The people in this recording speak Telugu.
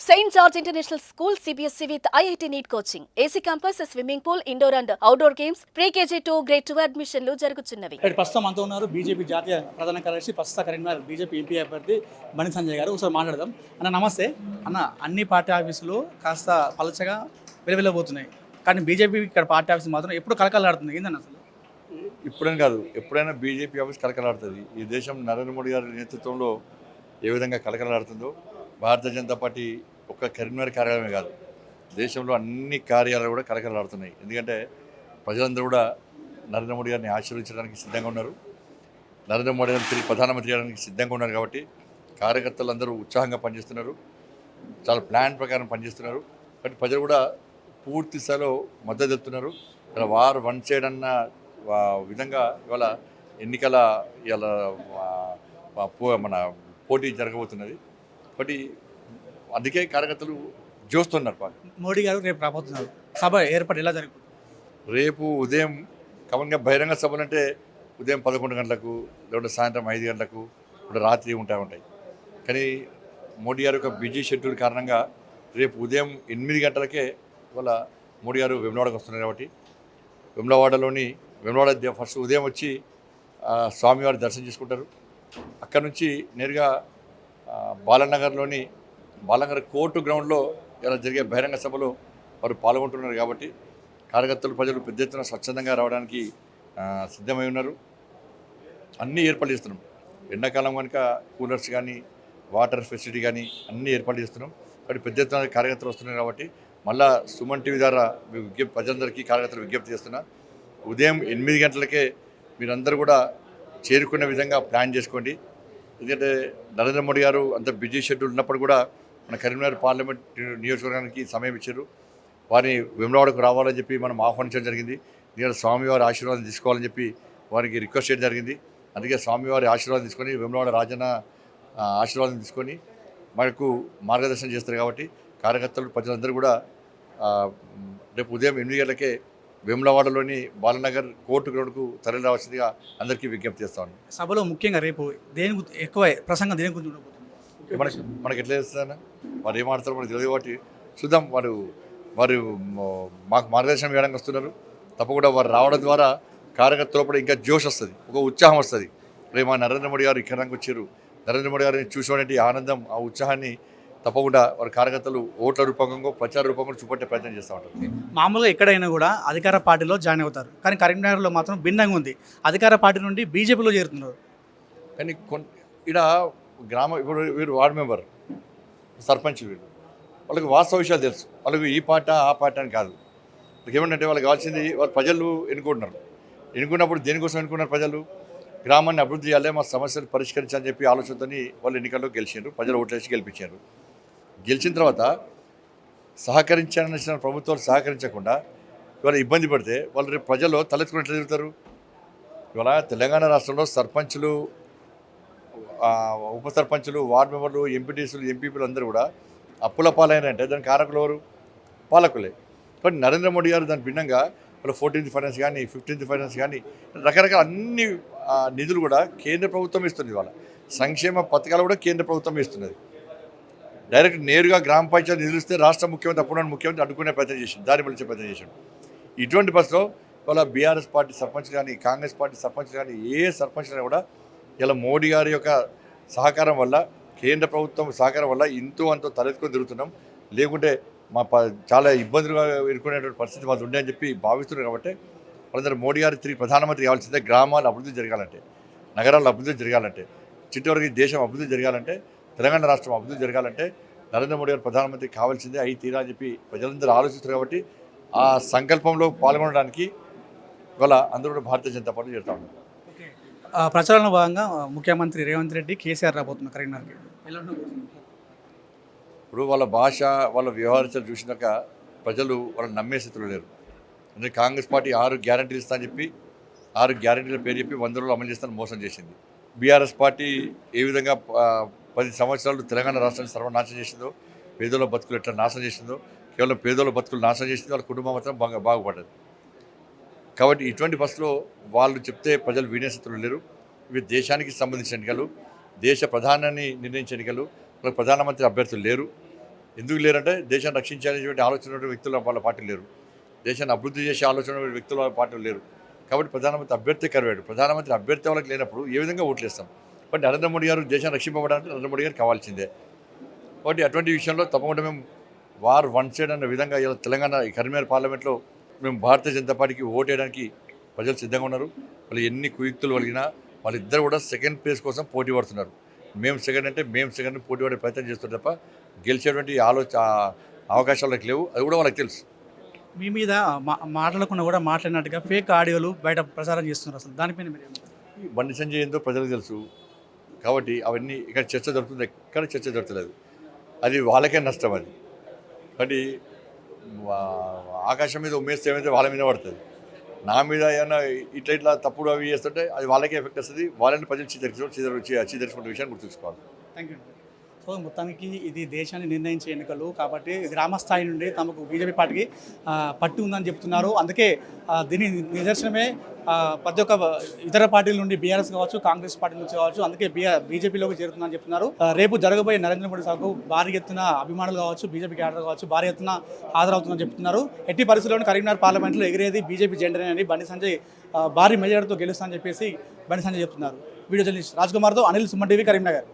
St. George International School CBSC with IIT NEET coaching. AC campus, swimming pool, indoor and outdoor games, pre-KG to grade 2 అడ్మిషన్లు జరుగుతున్నవి. ప్రస్తుతం అంతా ఉన్నారు బీజేపీ జాతీయ ప్రధాన కార్యదర్శి ప్రస్తుత కరీంనగర్ బీజేపీ ఎంపీ అభ్యర్థి బండి సంజయ్ గారు. ఒకసారి మాట్లాడదాం. అన్న నమస్తే. అన్న అన్ని పార్టీ ఆఫీసులు కాస్త పలచగా వెలువెళ్ళబోతున్నాయి, కానీ బీజేపీ ఇక్కడ పార్టీ ఆఫీస్ మాత్రం ఎప్పుడు కలకలాడుతుంది. ఏందన్న అసలు? ఇప్పుడని కాదు, ఎప్పుడైనా బీజేపీ ఆఫీస్ కలకలాడుతుంది. ఈ దేశం నరేంద్ర మోడీ గారి నేతృత్వంలో ఏ విధంగా కలకలాడుతుందో భారతీయ జనతా పార్టీ ఒక్క కరీంనగర్ కార్యాలయమే కాదు, దేశంలో అన్ని కార్యాలయాలు కూడా కలకలాడుతున్నాయి. ఎందుకంటే ప్రజలందరూ కూడా నరేంద్ర మోడీ గారిని ఆశీర్వదించడానికి సిద్ధంగా ఉన్నారు. నరేంద్ర మోడీ గారిని తిరిగి ప్రధానమంత్రి చేయడానికి సిద్ధంగా ఉన్నారు. కాబట్టి కార్యకర్తలు అందరూ ఉత్సాహంగా పనిచేస్తున్నారు, చాలా ప్లాన్ ప్రకారం పనిచేస్తున్నారు. కాబట్టి ప్రజలు కూడా పూర్తి స్థాయిలో మద్దతు తెలుపుతున్నారు. ఇలా వారు వన్ సైడ్ అన్న విధంగా ఇవాళ ఎన్నికల ఇవాళ మన పోటీ జరగబోతున్నది. కాబట్టి అందుకే కార్యకర్తలు చూస్తున్నారు. మోడీ గారు రేపు రాబోతున్నారు, సభ ఏర్పాటు ఎలా జరుగుతుంది? రేపు ఉదయం కామన్గా బహిరంగ సభలు అంటే ఉదయం 11 గంటలకు, లేకుంటే సాయంత్రం 5 గంటలకు, ఇప్పుడు రాత్రి ఉంటాయి. కానీ మోడీ గారు యొక్క బిజీ షెడ్యూల్ కారణంగా రేపు ఉదయం 8 గంటలకే ఇవాళ మోడీ గారు వేములవాడకు వస్తున్నారు. కాబట్టి వేములవాడ ఫస్ట్ ఉదయం వచ్చి స్వామివారి దర్శనం చేసుకుంటారు. అక్కడ నుంచి నేరుగా బాలనగర్ కోర్టు గ్రౌండ్లో ఇలా జరిగే బహిరంగ సభలో వారు పాల్గొంటున్నారు. కాబట్టి కార్యకర్తలు ప్రజలు పెద్ద ఎత్తున స్వచ్ఛందంగా రావడానికి సిద్ధమై ఉన్నారు. అన్నీ ఏర్పాటు చేస్తున్నాం. ఎండాకాలం కనుక కూలర్స్ కానీ, వాటర్ ఫెసిలిటీ కానీ అన్నీ ఏర్పాటు చేస్తున్నాం. కాబట్టి పెద్ద ఎత్తున కార్యకర్తలు వస్తున్నారు. కాబట్టి మళ్ళా సుమన్ టీవీ ద్వారా ప్రజలందరికీ కార్యకర్తలు విజ్ఞప్తి చేస్తున్నా, ఉదయం 8 గంటలకే మీరందరూ కూడా చేరుకునే విధంగా ప్లాన్ చేసుకోండి. ఎందుకంటే నరేంద్ర మోడీ గారు అంత బిజీ షెడ్యూల్ ఉన్నప్పుడు కూడా మన కరీంనగర్ పార్లమెంట్ నియోజకవర్గానికి సమయం ఇచ్చారు. వారిని వేములవాడకు రావాలని చెప్పి మనం ఆహ్వానించడం జరిగింది. ఎందుకంటే స్వామివారి ఆశీర్వాదం తీసుకోవాలని చెప్పి వారికి రిక్వెస్ట్ చేయడం జరిగింది. అందుకే స్వామివారి ఆశీర్వాదం తీసుకొని, వేములవాడ రాజన్న ఆశీర్వాదం తీసుకొని మనకు మార్గదర్శనం చేస్తారు. కాబట్టి కార్యకర్తలు ప్రజలందరూ కూడా రేపు ఉదయం 8 గంటలకే వేములవాడలోని బాలనగర్ కోర్టు గ్రౌండ్కు తరలి రావాల్సిందిగా అందరికీ విజ్ఞప్తి చేస్తాను. సభలో ముఖ్యంగా రేపు దేని ఎక్కువ ప్రసంగం దేని గురించి ఉండబోతుంది? మనకి ఎట్లా చేస్తారన్నా, వారు ఏమాడతారో మనకు తెలియదు. కాబట్టి చూద్దాం. వారు మాకు మార్గదర్శనం చేయడానికి వస్తున్నారు. తప్పకుండా వారు రావడం ద్వారా కార్యకర్తల కూడా ఇంకా జోష్ వస్తుంది, ఒక ఉత్సాహం వస్తుంది. రేపు మా నరేంద్ర మోడీ గారు ఇక్కడ వచ్చారు, నరేంద్ర మోడీ గారిని చూసేటువంటి ఆనందం, ఆ ఉత్సాహాన్ని తప్పకుండా వారి కార్యకర్తలు ఓట్ల రూపంగా, ప్రచార రూపంగా చూపెట్టే ప్రయత్నం చేస్తూ ఉంటారు. మామూలుగా ఎక్కడైనా కూడా అధికార పార్టీలో జాయిన్ అవుతారు, కానీ కరీంనగర్లో మాత్రం భిన్నంగా ఉంది. అధికార పార్టీ నుండి బీజేపీలో చేరుతున్నారు. కానీ ఇక్కడ ఇప్పుడు వీరు వార్డు మెంబర్, సర్పంచ్, వాళ్ళకి వాస్తవ విషయాలు తెలుసు. వాళ్ళకి ఈ పార్టీ ఆ పార్టీ అని కాదు. వాళ్ళకి ఏమంటే వాళ్ళకి కావాల్సింది, వాళ్ళు ప్రజలు ఎన్నుకున్నప్పుడు దేనికోసం ఎన్నుకున్నారు? ప్రజలు గ్రామాన్ని అభివృద్ధి చేయాలి, మా సమస్యలు పరిష్కరించాలని చెప్పి ఆలోచనతో వాళ్ళు ఎన్నికల్లో గెలిచారు. ప్రజలు ఓట్లేసి గెలిపించారు. గెలిచిన తర్వాత సహకరించాల్సిన ప్రభుత్వాలు సహకరించకుండా ఇవాళ ఇబ్బంది పడితే వాళ్ళు రేపు ప్రజలు తలెత్తుకుని ఎట్లా తిరుగుతారు? ఇవాళ తెలంగాణ రాష్ట్రంలో సర్పంచులు, ఉప సర్పంచులు, వార్డు మెంబర్లు, ఎంపీటీసీలు, ఎంపీపీలు అందరూ కూడా అప్పుల పాలైనంటే దానికి కారకులు ఎవరు? పాలకులే. కానీ నరేంద్ర మోడీ గారు దాని భిన్నంగా వాళ్ళు 14th ఫైనాన్స్ కానీ, 15th ఫైనాన్స్ కానీ రకరకాల అన్ని నిధులు కూడా కేంద్ర ప్రభుత్వం ఇస్తుంది. ఇవాళ సంక్షేమ పథకాలు కూడా కేంద్ర ప్రభుత్వం ఇస్తున్నది. డైరెక్ట్ నేరుగా గ్రామ పంచాయతీ నిధులు ఇస్తే రాష్ట్ర ముఖ్యమంత్రి, అప్పుడున్న ముఖ్యమంత్రి అడ్డుకునే ప్రయత్నం చేసింది, దారి మలిచే ప్రయత్నం చేశాడు. ఇటువంటి బస్సులో ఇవాళ బీఆర్ఎస్ పార్టీ సర్పంచ్ కానీ, కాంగ్రెస్ పార్టీ సర్పంచ్ కానీ, ఏ సర్పంచ్ అయినా కూడా ఇలా మోడీ గారి యొక్క సహకారం వల్ల, కేంద్ర ప్రభుత్వం సహకారం వల్ల ఇంతో అంతో తలెత్తుకొని తిరుగుతున్నాం. లేకుంటే చాలా ఇబ్బందులుగా ఎదుర్కొనేటువంటి పరిస్థితి మాది ఉండే అని చెప్పి భావిస్తున్నారు. కాబట్టి వాళ్ళందరూ మోడీ గారు తిరిగి ప్రధానమంత్రి కావాల్సిందే. గ్రామాలు అభివృద్ధి జరగాలంటే, నగరాలు అభివృద్ధి జరగాలంటే, చిట్టవరకు దేశం అభివృద్ధి జరగాలంటే, తెలంగాణ రాష్ట్రం అభివృద్ధి జరగాలంటే నరేంద్ర మోడీ గారు ప్రధానమంత్రి కావాల్సిందే, అయి తీరా అని చెప్పి ప్రజలందరూ ఆలోచిస్తారు. కాబట్టి ఆ సంకల్పంలో పాల్గొనడానికి ఇవాళ అందరూ కూడా భారతీయ జనతా పార్టీ చేరుతా ఉన్నారు. ప్రచారంలో భాగంగా ముఖ్యమంత్రి రేవంత్ రెడ్డి, కేసీఆర్ రాబోతున్నారు కరీంనగర్కి. ఇప్పుడు వాళ్ళ భాష, వాళ్ళ వ్యవహారాలు చూసినాక ప్రజలు వాళ్ళని నమ్మే స్థితిలో లేరు. అంటే కాంగ్రెస్ పార్టీ 6 గ్యారంటీలు ఇస్తా అని చెప్పి 6 గ్యారంటీల పేరు చెప్పి 100 రోజులు అమలు చేస్తానని మోసం చేసింది. బీఆర్ఎస్ పార్టీ ఏ విధంగా 10 సంవత్సరాలు తెలంగాణ రాష్ట్రాన్ని సర్వనాశనం చేసిందో, పేదోళ్ళ బతుకులు ఎట్లా నాశనం చేసిందో, కేవలం పేదోళ్ళ బతుకులు నాశనం చేసిందో, వాళ్ళ కుటుంబం మాత్రం బాగుపడ్డది. కాబట్టి ఇటువంటి బస్సులో వాళ్ళు చెప్తే ప్రజలు వినే స్థితిలో లేరు. ఇవి దేశానికి సంబంధించిన ఎన్నికలు, దేశ ప్రధానాన్ని నిర్ణయించే ఎన్నికలు. ప్రధానమంత్రి అభ్యర్థులు లేరు. ఎందుకు లేరంటే దేశాన్ని రక్షించాలనేటువంటి ఆలోచన ఉన్న వ్యక్తులు వాళ్ళ పార్టీలు లేరు, దేశాన్ని అభివృద్ధి చేసే ఆలోచన ఉన్న వ్యక్తుల వాళ్ళ పార్టీలు లేరు. కాబట్టి ప్రధానమంత్రి అభ్యర్థి కరివాడు. ప్రధానమంత్రి అభ్యర్థి వాళ్ళకి లేనప్పుడు ఏ విధంగా ఓట్లు వేస్తాం? కాబట్టి నరేంద్ర మోడీ గారు దేశాన్ని రక్షింపబడాలంటే నరేంద్ర మోడీ గారు కావాల్సిందే. కాబట్టి అటువంటి విషయంలో తప్పకుండా మేము వార్ వన్ సైడ్ అన్న విధంగా ఇలా తెలంగాణ ఈ కరీంనగర్ పార్లమెంట్లో మేము భారతీయ జనతా పార్టీకి ఓటు వేయడానికి ప్రజలు సిద్ధంగా ఉన్నారు. వాళ్ళు ఎన్ని కుయుక్తులు కలిగినా వాళ్ళిద్దరు కూడా సెకండ్ ప్లేస్ కోసం పోటీ పడుతున్నారు. మేము సెకండ్ అంటే మేము సెకండ్ పోటీ పడే ప్రయత్నం చేస్తున్నారు తప్ప గెలిచేటువంటి అవకాశాలు వాళ్ళకి లేవు. అది కూడా వాళ్ళకి తెలుసు. మీ మీద మాట్లాడకుండా కూడా మాట్లాడినట్టుగా ఫేక్ ఆడియోలు బయట ప్రచారం చేస్తున్నారు. అసలు దానిపైన మీరు ఈ బండి సంజయ్ ఏందో ప్రజలకు తెలుసు. కాబట్టి అవన్నీ ఇక్కడ చర్చ జరుగుతుంది, ఎక్కడ చర్చ జరుగుతలేదు. అది వాళ్ళకే నష్టం. అది కాబట్టి ఆకాశం మీద ఉమ్మేస్తే ఏమైతే వాళ్ళ మీద పడుతుంది. నా మీద ఏమైనా ఇట్లా తప్పుడు అవి చేస్తుంటే అది వాళ్ళకే ఎఫెక్ట్ వస్తుంది. వాళ్ళని ప్రజలు చీదరించుకునే విషయాన్ని గుర్తుంచుకోవాలి. Thank you. సో మొత్తానికి ఇది దేశాన్ని నిర్ణయించే ఎన్నికలు కాబట్టి గ్రామ స్థాయి నుండి తమకు బీజేపీ పార్టీకి పట్టు ఉందని చెప్తున్నారు. అందుకే దీని నిదర్శనమే ప్రతి ఒక్క ఇతర పార్టీల నుండి బీఆర్ఎస్ కావచ్చు, కాంగ్రెస్ పార్టీ నుంచి కావచ్చు, అందుకే బీజేపీలోకి చేరుతుందని చెప్తున్నారు. రేపు జరగబోయే నరేంద్ర మోడీ సభకు భారీ ఎత్తున అభిమానులు కావచ్చు, బీజేపీ క్యాడర్ కావచ్చు, భారీ ఎత్తున హాజరవుతుందని చెప్తున్నారు. ఎట్టి పరిస్థితుల్లోనూ కరీంనగర్ పార్లమెంట్లో ఎగిరేది బీజేపీ జెండర్ అని బండి సంజయ్ భారీ మెజార్టీతో గెలుస్తానని చెప్పేసి బండి సంజయ్ చెప్తున్నారు. వీడియో జర్నలిస్ట్ రాజ్ కుమార్తో అనిల్, సుమన్ టీవీ, కరీంనగర్.